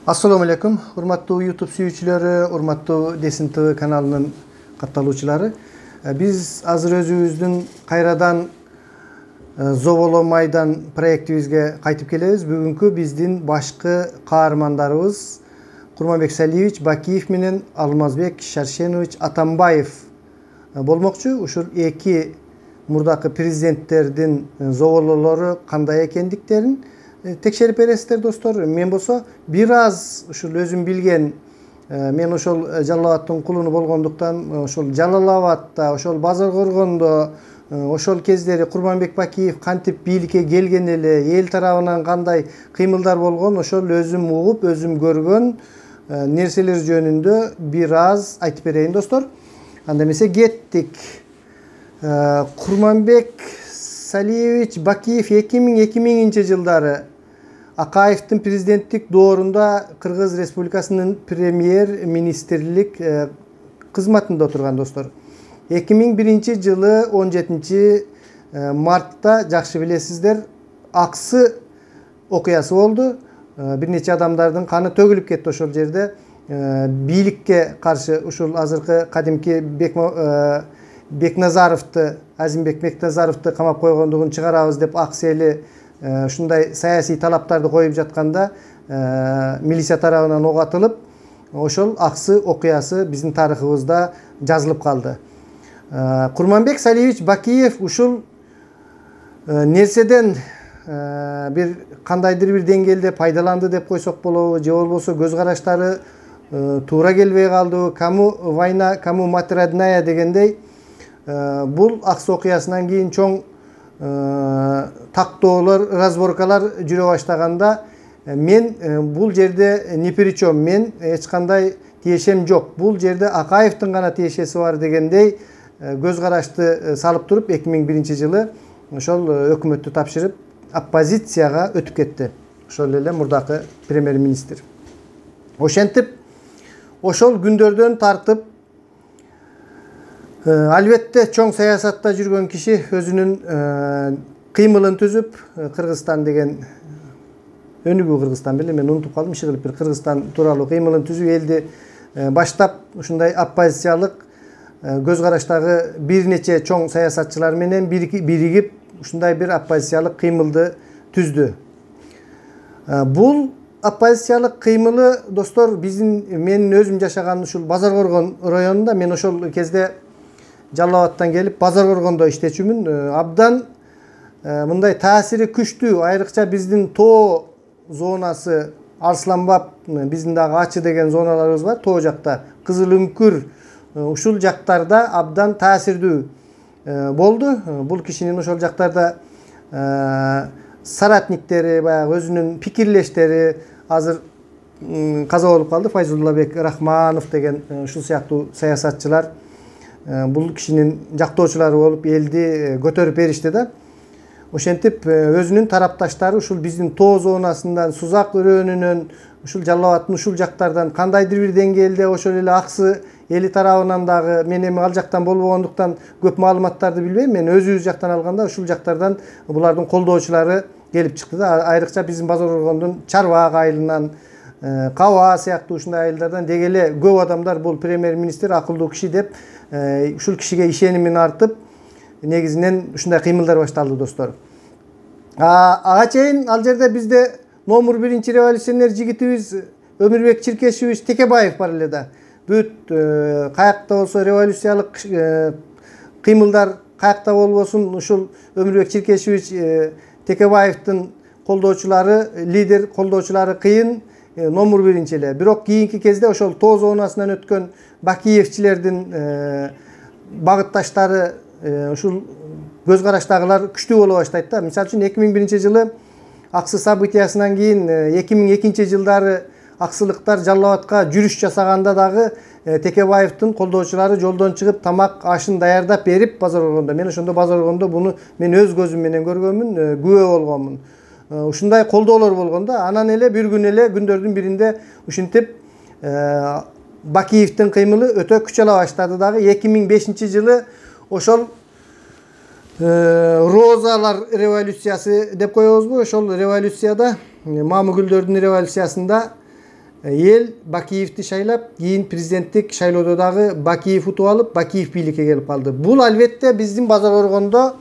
Assalamu alaikum. Urmatlı YouTube suyucuları, urmatlı Desin TV kanalının katılımcıları. Biz azır özümüzdün kayradan Zovolo Maydan proyektimizge kaytıp kelebиz. Bugünkü bizdin başkı kahramanlarımız Kurmanbek Saliyevich Bakiyev menen Almazbek Sharshenovic Atambayev bolmokçu. Uşul iki murdakı prezidentlerden zovololары kanday ekendiklerin tekşerip berесиздер dostlar. Men bolsa biraz uşul özüm bilgen men ошол Жалал-Абадтын кулуну болгондуктан ошол Жалал-Абадта, ошол Базаркоргондо ошол кездери Курманбек Бакиев кантип бийликке келген эле, эл тарабынан кандай кыймылдар болгон, ошол өзүм угуп, өзүм көргөн нерселер жөнүндө бир аз айтып берейин достор. Анда эмесе кеттик. Курманбек Салиевич Бакиев 2000-2000 жылдары Акаевдин президенттик доорунда Кыргыз Республикасынын премьер-министрлик кызматында отурган достор. 2001 жылы 17 мартта жакшы билесиздер аксы окуясы болду. Бир нече адамдардын каны төгүлүп кетти ошол жерде. Бийликке каршы ушул азыркы кадимки Бекназаровду, Азимбек Бекназаровду камап койгондугун чыгарабыз деп аксели ушундай саясий талаптарды коюп жатканда милиция тарабынан ок атылып, ошол аксы окуясы биздин тарыхыбызда жазылып калды. Курманбек Салиевич Бакиев ушул нерседен бир кандайдыр бир деңгээлде пайдаланды деп койсок болобу, же болбосо көз караштары туура келбей калды. Кому война, кому мать родная дегендей бул аксы окуясынан кийин чоң тактоолор, разборкалар жүрө баштаганда мен бул жерде не при чем, мен эч кандай тиешем жок. Бул жерде Акаевдин гана тиешеси бар дегендей көз карашты салып туруп 2001 жылы ошол өкмөттү тапшырып оппозицияга өтүп кетти. Ошол эле мурдакы премьер-министр. Ошентип ошол күндөрдөн тартып албетте чоң саясатта жүргөн киши өзүнүн кыймылын түзүп, Кыргызстан деген өнүгүү Кыргызстан беле, мен унутуп калдым, иши бир Кыргызстан тууралуу кыймылын түзүп, элди баштап ушундай оппозициялык көз караштагы бир нече чоң саясатчылар менен биригип ушундай бир оппозициялык кыймылды түздү. Бул оппозициялык кыймылы достор мен өзүм жашаган ушул Базаркоргон районунда, мен ошол кезде Жалал-Абадтан келип Базаркоргондо иштечүмүн. Абдан мындай таасири күчтүү, айрыкча биздин тоо зонасы Арсланбап, биздин дагы Ачы деген зоналарыбыз бар, тоо жакта, Кызыл Үңкүр, ушул жактарда абдан таасирдүү болду. Бул кишинин ошол жактарда соратниктери, баягы өзүнүн пикирлештери азыр каза болуп калды. Файзуллабек Рахманов деген ушул сыяктуу саясатчылар бул кишинин жактоочулары болуп элди көтөрүп беришти да. Ошентип өзүнүн тарапташтары ушул биздин тоо зонасынан, Сузак өрөөнүнөн, ушул Жалал-Абадтын ушул жактардан кандайдыр бир деңгээлде ошол эле аксы эли тарабынан дагы, мен эми ал жактан болбогондуктан көп маалыматтарды билбейм. Мен өзүбүз жактан алганда ушул жактардан булардын колдоочулары келип чыкты да. Айрыкча биздин Базаркоргондун Чарбак айылынан, Каба сыяктуу ушундай айылдардан деги эле көп адамдар бул премьер-министр акылдуу киши деп ушул кишиге ишенимин артып, негизинен ушундай кыймылдар башталды достор. Ага чейин ал жерде бизде номер 1 революционер жигитибиз Өмүрбек Чиркешевич Текебаев бар эле да. Бүт каякта болсо революциялык кыймылдар каякта болбосун, ушул Өмүрбек Чиркешевич Текебаевдин колдоочулары, лидер колдоочулары кыйын номер 1 эле. Бирок кийинки кезде ошол тоо зонасынан өткөн Бакиевчилердин багытташтары, ушул көз караштагылар күчтүү боло баштайт да. Мисалы үчүн 2001 жылы аксы событиясынан кийин 2002 жылдары аксылыктар Жалал-Абадка жүрүш жасаганда дагы Текебаевдин колдоочулары жолдон чыгып тамак ашын даярдап берип Базаркоргондо. Мен ошондо Базаркоргондо буну мен өз көзүм менен көргөнмүн, күбө болгонмун. Ушундай колдоолор болгондо, анан эле бир күн эле күндөрдүн биринде ушинтип Бакиевдин кыймылы өтө күч ала баштады дагы. 2005 жылы ошол Розалар революциясы деп коебузбу? Ошол революцияда, Мамыгүлдөрдүн революциясында эл Бакиевди шайлап, кийин президенттик шайлоодо дагы Бакиев утуп алып, Бакиев бийликке келип калды. Бул албетте биздин Базар Оргондо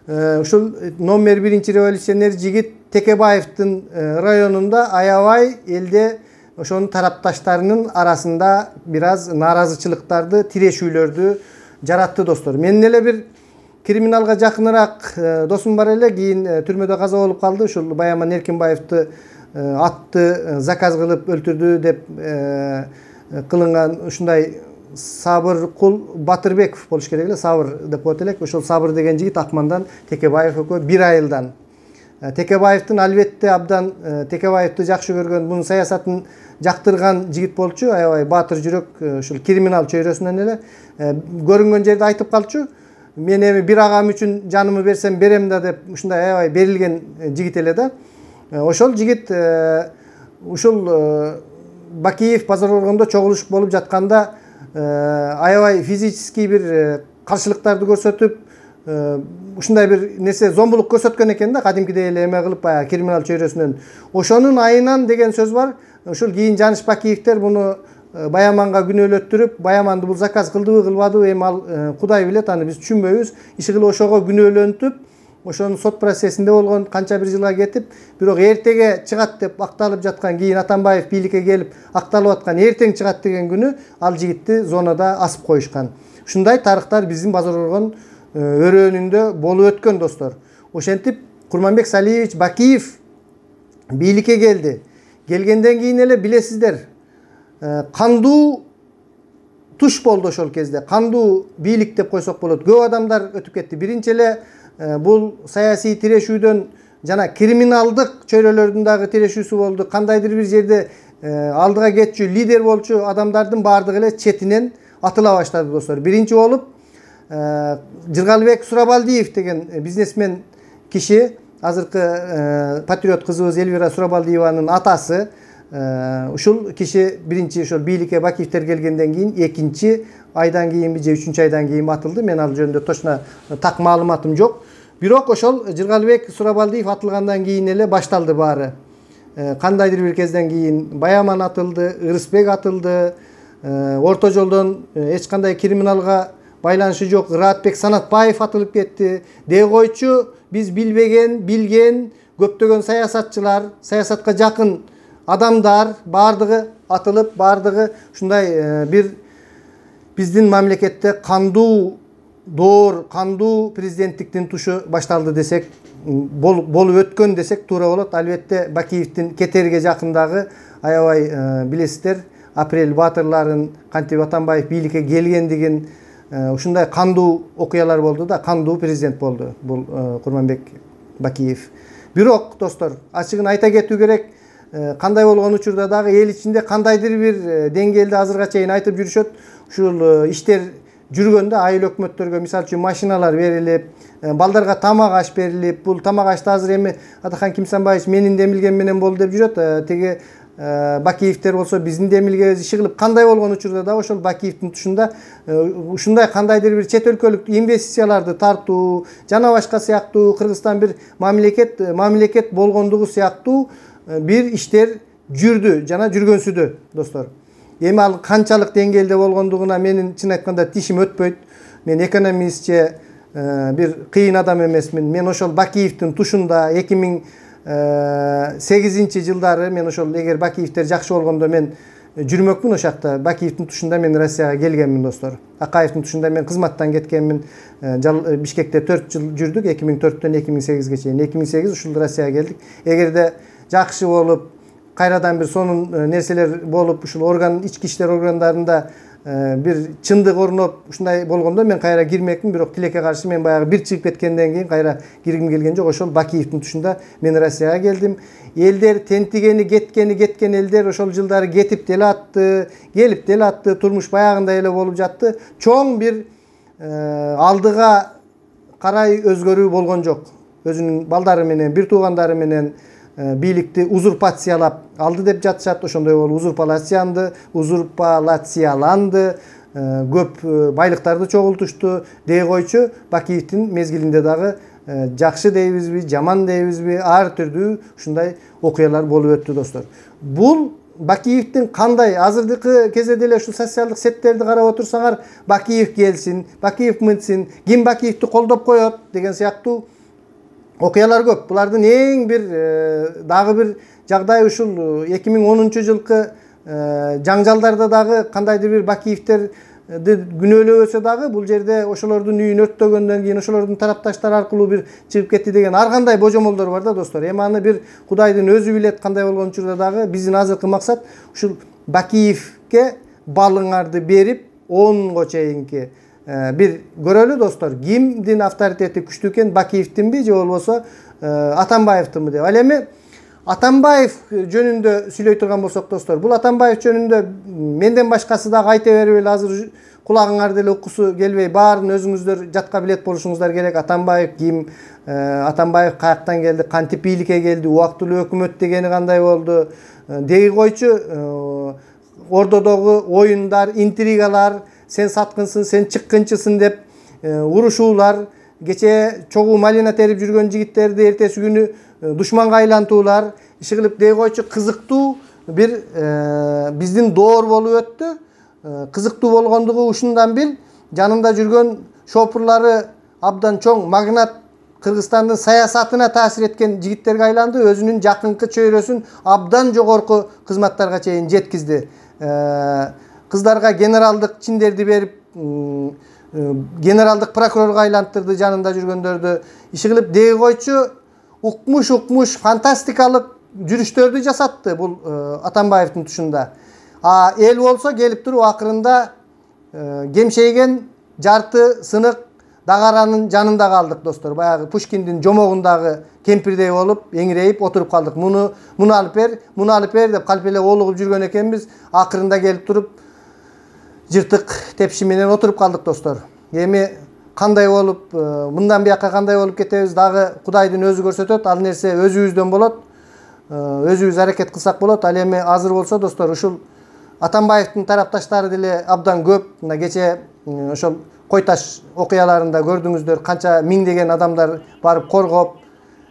ушул номер 1-революционер жигит Текебаевдин районунда аябай элде ошонун тарапташтарынын арасында бираз нааразычылыктарды, тирешүүлөрдү жаратты достор. Менин эле бир криминалга жакыныраак досум бар эле, кийин түрмөдө каза болуп калды. Ушул Баяман Эркинбаевди атты заказ кылып өлтүрдү деп кылынган ушундай Сабыр Кул Батырбеков болуш керек эле, Сабыр деп коет элек. Ошол Сабыр деген жигит Акмандан Текебаев экөө 1 айылдан. Текебаевдин албетте абдан Текебаевди жакшы көргөн, мунун саясатын жактырган жигит болчу, аябай баатыр жүрөк, ушул криминал чөйрөсүнөн эле көрүнгөн жерде айтып калчу. Мен эми бир агам үчүн жанымы берсем берем да деп ушундай аябай берилген жигит эле да. Ошол жигит ушул Бакиев Базар Оргондо чогулуш болуп жатканда аябай физический бир каршылыктарды көрсөтүп, ушундай бир нерсе зомбулук көрсөткөн экен да, кадимкидей эле эме кылып баягы криминал чөйрөсүнөн. Ошонун айынан деген сөз бар. Ушул кийин Жаныш Бакиевдер муну Баяманга күнөөлөттүрүп, Баяманды бул заказ кылдыбы, кылбадыбы, эми ал Кудай билет, аны биз түшүнбөйбүз. Иши ошого күнөөлөнтүп, ошонун сот процессинде болгон канча бир жылга кетип, бирок эртеге чыгат деп акталып жаткан, кийин Атамбаев бийликке келип акталып аткан, эртең чыгат деген күнү ал жигитти зонада асып коюшкан. Ушундай тарыхтар биздин Базар Оргон өрөөнүндө болуп өткөн достор. Ошентип Курманбек Салиевич Бакиев бийликке келди. Келгенден кийин эле билесиздер, кандуу туш болду ошол кезде. Кандуу бийлик деп койсок болот. Көп адамдар өтүп кетти. Биринчи эле бул саясий тирешүүдөн жана криминалдык чөйрөлөрдүн дагы тирешүүсү болду. Кандайдыр бир жерде алдыга кетчү, лидер болчу адамдардын баардыгы эле четинен атыла баштады достор. Биринчи болуп Жыргалбек Сурабалдиев деген бизнесмен киши, азыркы патриот кызыбыз Эльвира Сурабалдиеванын атасы, ушул киши биринчи ошол бийликке Бакиевдер келгенден кийин 2 айдан кийинби же 3 айдан кийин атылды. Мен ал жөнүндө точно так маалыматым жок. Бирок ошол Жыргалбек Сурабалдиев атылгандан кийин эле башталды баары. Кандайдыр бир кезден кийин Баяман атылды, Ырысбек атылды. Орто жолдон эч кандай криминалга байланышы жок Ыраатбек Санатбаев атылып кетти. Дей койчу биз билбеген, билген көптөгөн саясатчылар, саясатка жакын адамдар баардыгы атылып, баардыгы ушундай бир биздин мамлекетте кандуу доор, кандуу президенттиктин тушу башталды десек, болуп өткөн десек туура болот. Албетте Бакиевдин кетерге жакындагы аябай билесиздер, апрель баатырларын кантип Атамбаев бийликке келгендигин, ушундай кандуу окуялар болду да, кандуу президент болду бул Курманбек Бакиев. Бирок достор, ачыгын айта кетүү керек, кандай болгон учурда дагы эл ичинде кандайдыр бир деңгээлде азырга чейин айтып жүрүшөт. Ушул иштер жүргөндө айыл өкмөттөргө мисалы үчүн машиналар берилип, балдарга тамак аш берилип, бул тамак ашты азыр эми Атахан Кимсанбаевич менин демилгем менен болду деп жүрөт. Теги Бакиевдер болсо биздин демилгебиз иши кылып, кандай болгон учурда да ошол Бакиевдин тушунда ушундай кандайдыр бир чет өлкөлүк инвестицияларды тартуу жана башка сыяктуу Кыргызстан бир мамлекет болгондугу сыяктуу бир иштер жүрдү жана жүргөнсүдө достор. Эми ал канчалык деңгээлде болгондугуна менин чын айтканда тишим өтпөйт. Мен экономистче бир кыйын адам эмесмин. Мен ошол Бакиевдин тушунда 2008-жылдары мен ошол эгер Бакиевдер жакшы болгондо мен жүрмөкмүн ошол жакта. Бакиевдин тушунда мен Россияга келгенмин достор. Акаевдин тушунда мен кызматтан кеткенмин. Бишкекте 4 жыл жүрдүк 2004-төн 2008-ге чейин. 2008 ушул Россияга келдик. Эгерде жакшы болуп, кайрадан бир сонун нерселер болуп, ушул ички иштер органдарында бир чындык орноп ушундай болгондо мен кайра кирмекмин. Бирок тилекке каршы мен баягы бир чыгып кеткенден кийин кайра киргим келген жок. Ошол Бакиевдин тушунда мен Россияга келдим. Элдер тентигени, кеткен элдер ошол жылдары кетип деле атты, келип деле атты, турмуш баягындай эле болуп жатты. Чоң бир алдыга карай өзгөрүү болгон жок. Өзүнүн балдары менен, бир туугандары менен бийликти узурпациялап алды деп жатышат. Ошондой болуп узурпацияланды, көп байлыктарды чогултушту. Дей койчу Бакиевдин мезгилинде дагы жакшы дейбизби, жаман дейбизби, ар түрдүү ушундай окуялар болуп өттү достор. Бул Бакиевдин кандай азыркы кезде деле ушул социалдык сеттерди карап отурсаңар, Бакиев келсин, Бакиев мынтсин, ким Бакиевди колдоп коет деген сыяктуу окуялар көп. Булардын эң бир дагы бир жагдай ушул 2010-жылкы жаңжалдарда дагы кандайдыр бир Бакиевдер күнөөлөбөсө дагы бул жерде ошолордун үйүн өрттөгөндөн кийин ошолордун тарапташтары аркылуу бир чыгып кетти деген ар кандай божомолдор бар да достор. Эми аны бир Кудайдын өзү билет кандай болгон учурда дагы биздин азыркы максат ушул Бакиевке балыңарды берип 10го чейинки бир көрөлү достор. Кимдин авторитети күчтүү экен, Бакиевдинби же болбосо Атамбаевдинби деп. Ал эми Атамбаев жөнүндө сүйлөй турган болсок достор, бул Атамбаев жөнүндө менден башкасы дагы айта берип эле азыр кулагыңар деле уккусу келбей, баарын өзүңүздөр жатка билет болушуңуздар керек. Атамбаев ким? Атамбаев каяктан келди? Кантип бийликке келди? Убактылуу өкмөт дегени кандай болду? Деги койчу ордодогу оюндар, интригалар, сен саткынсың, сен чыккынчысың деп урушуулар, кече чогуу малина терип жүргөн жигиттерди эртеси күнү душманга айлантуулар, иши кылып дей койчу кызыктуу бир биздин доор болуп өттү. Кызыктуу болгондугу ушундан бил, жанында жүргөн шопурлары абдан чоң магнат, Кыргызстандын саясатына таасир эткен жигиттерге айланды, өзүнүн жакынкы чөйрөсүн абдан жогорку кызматтарга чейин жеткизди. Кыздарга генералдык чиндерди берип, генералдык прокурорго айлантырды жанында жүргөндөрдү. Иши кылып деги койчу укмуш фантастикалык жүрүштөрдү жасатты бул Атамбаевдин тушунда. Эл болсо келип туруп акырында кемшейген жарты сынык дагаранын жанында калдык достор. Баягы Пушкиндин жомогундагы кемпирдей болуп, эңирейип отуруп калдык. Муну алып бер деп калп эле олугуп жүргөн экенбиз. Акырында келип туруп жыртык тепши менен отуруп калдык достор. Эми кандай болуп, мындан бияка кандай болуп кетебиз дагы Кудайдын өзү көрсөтөт. Ал нерсе өзүбүздөн болот. Өзүбүз аракет кылсак болот. Ал эми азыр болсо достор, ушул Атамбаевдин тарапташтары деле абдан көп. Мына кече ошол Кой Таш окуяларында көрдүңүздөр, канча миңдеген адамдар барып коргоп,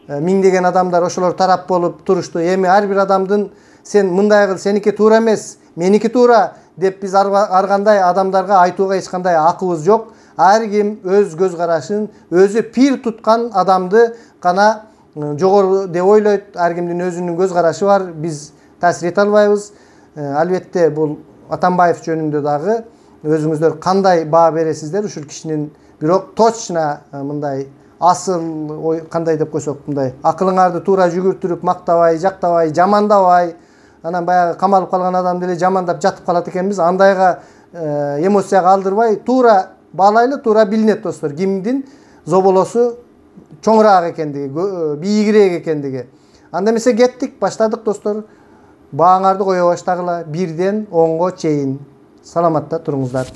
миңдеген адамдар ошолор тарап болуп турушту. Эми ар бир адамдын сен мындай кыл, сеники туура эмес, меники туура деп биз ар кандай адамдарга айтууга эч кандай акыбыз жок. Ар ким өз көз карашын, өзү пир туткан адамды гана жогору деп ойлойт. Ар кимдин өзүнүн көз карашы бар. Биз таасир эте албайбыз. Албетте бул Атамбаев жөнүндө дагы өзүңүздөр кандай баа бересиздер ушул кишинин, бирок точно мындай асыл кандай деп койсок, мындай акылыңарды туура жүгүртүрүп мактабай, жактабай, жамандабай, анан баягы камалып калган адам деле жамандап жатып калат экенбиз. Андайга эмоцияга алдырбай, туура баалайлы, туура билинет достор. Кимдин зоболосу чоңураак экендиги, бийигирээк экендиги. Анда эмесе кеттик, баштадык достор. Бааңарды кое баштагыла 1ден 10го чейин. Саламатта туруңуздар.